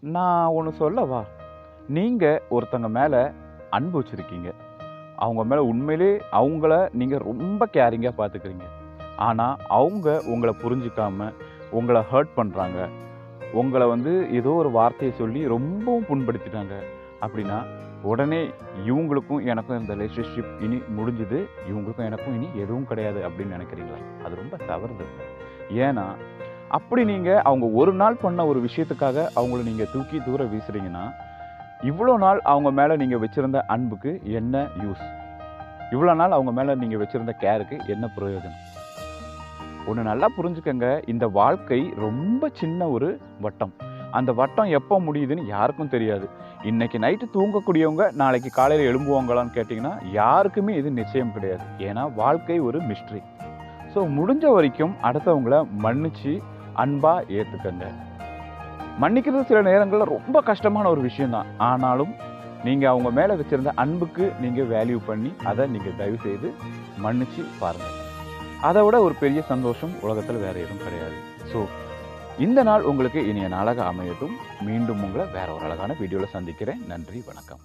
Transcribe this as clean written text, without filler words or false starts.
நான் ஒன்று சொல்லவா? நீங்கள் ஒருத்தங்க மேலே அன்பு வச்சுருக்கீங்க. அவங்க மேலே உண்மையிலே அவங்கள நீங்கள் ரொம்ப கேரிங்காக பார்த்துக்கிறீங்க. ஆனால் அவங்க உங்களை புரிஞ்சிக்காம உங்களை ஹர்ட் பண்ணுறாங்க. உங்களை ஏதோ ஒரு வார்த்தையை சொல்லி ரொம்பவும் புண்படுத்திட்டாங்க அப்படின்னா, உடனே இவங்களுக்கும் எனக்கும் இந்த ரிலேஷன்ஷிப் இனி முடிஞ்சுது, இவங்களுக்கும் எனக்கும் இனி எதுவும் கிடையாது அப்படின்னு நினைக்கிறீங்களா? அது ரொம்ப தவறுது. ஏன்னா, அப்படி நீங்கள் அவங்க ஒரு நாள் பண்ண ஒரு விஷயத்துக்காக அவங்கள நீங்கள் தூக்கி தூர வீசுறீங்கன்னா, இவ்வளோ நாள் அவங்க மேலே நீங்கள் வச்சுருந்த அன்புக்கு என்ன யூஸ்? இவ்வளோ நாள் அவங்க மேலே நீங்கள் வச்சுருந்த கேருக்கு என்ன பிரயோஜனம்? ஒன்று நல்லா புரிஞ்சுக்கங்க, இந்த வாழ்க்கை ரொம்ப சின்ன ஒரு வட்டம். அந்த வட்டம் எப்போ முடியுதுன்னு யாருக்கும் தெரியாது. இன்னைக்கு நைட்டு தூங்கக்கூடியவங்க நாளைக்கு காலையில் எழும்புவாங்களான்னு கேட்டிங்கன்னா, யாருக்குமே இது நிச்சயம் கிடையாது. ஏன்னா வாழ்க்கை ஒரு மிஸ்ட்ரி. ஸோ முடிஞ்ச வரைக்கும் அடுத்தவங்கள மன்னிச்சு அன்பாக ஏற்றுக்கங்க. மன்னிக்கிறது சில நேரங்களில் ரொம்ப கஷ்டமான ஒரு விஷயந்தான். ஆனாலும் நீங்கள் அவங்க மேலே வச்சுருந்த அன்புக்கு நீங்கள் வேல்யூ பண்ணி அதை நீங்கள் தயவு செய்து மன்னிச்சு பாருங்கள். அதை விட ஒரு பெரிய சந்தோஷம் உலகத்தில் வேறு எதுவும் கிடையாது. ஸோ இந்த நாள் உங்களுக்கு இனிய நாளாக அமையட்டும். மீண்டும் உங்களை வேற ஒரு அழகான வீடியோவில் சந்திக்கிறேன். நன்றி, வணக்கம்.